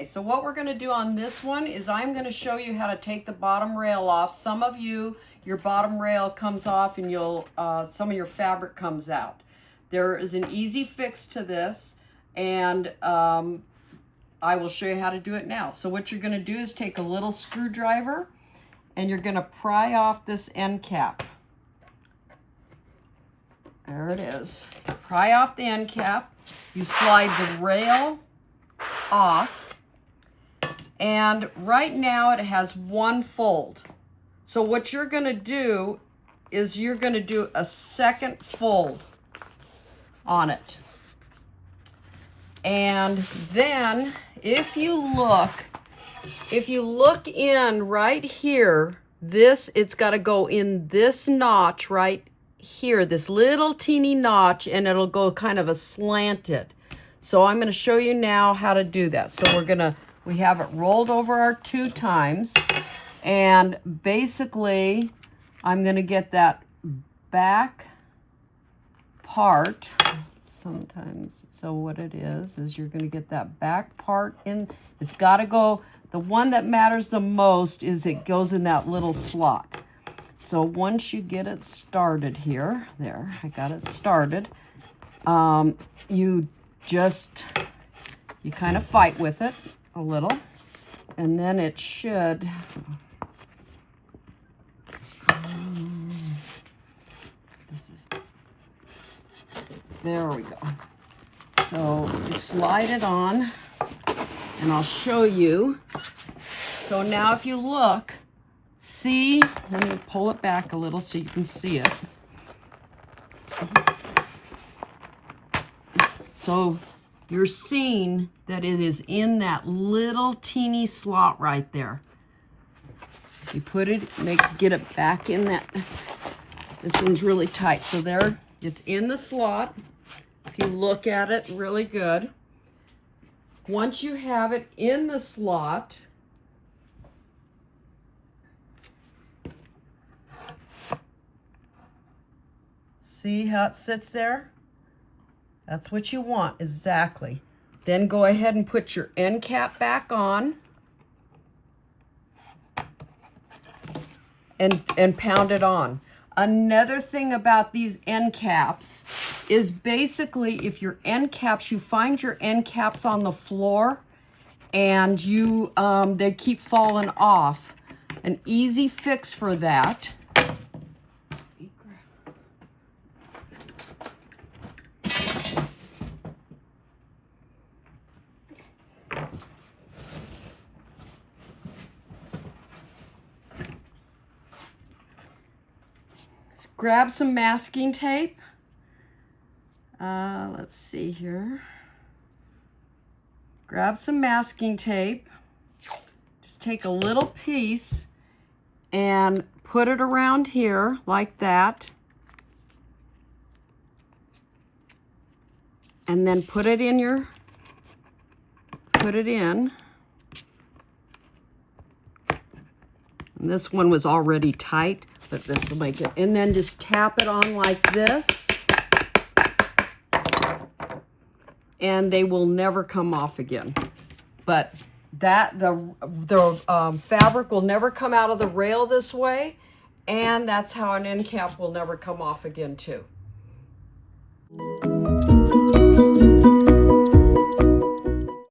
Okay, so what we're gonna do on this one is I'm gonna show you how to take the bottom rail off. Some of you, your bottom rail comes off and you'll, some of your fabric comes out. There is an easy fix to this, and I will show you how to do it now. So what you're gonna do is take a little screwdriver and you're gonna pry off this end cap. There it is. Pry off the end cap. You slide the rail off, and right now it has one fold. So what you're going to do is you're going to do a second fold on it. And then if you look in right here, it's got to go in this notch right here, this little teeny notch, and it'll go kind of a slanted. So I'm going to show you now how to do that. So we have it rolled over our 2 times, and basically I'm going to get that back part sometimes. So what it is you're going to get that back part in. It's got to go, the one that matters the most is it goes in that little slot. So once you get it started here, there, I got it started, you kind of fight with it a little, and then it should, there we go. So you slide it on, and I'll show you. So now if you look, see, let me pull it back a little so you can see it. So you're seeing that it is in that little teeny slot right there. You put it, get it back in that. This one's really tight. So there, it's in the slot. If you look at it really good. Once you have it in the slot, see how it sits there? That's what you want, exactly. Then go ahead and put your end cap back on and pound it on. Another thing about these end caps is basically if your end caps, you find your end caps on the floor and they keep falling off. An easy fix for that grab some masking tape. Let's see here. Grab some masking tape. Just take a little piece and put it around here like that. And then put it in. And this one was already tight, but this will make it. And then just tap it on like this. And they will never come off again. But the fabric will never come out of the rail this way. And that's how an end cap will never come off again too.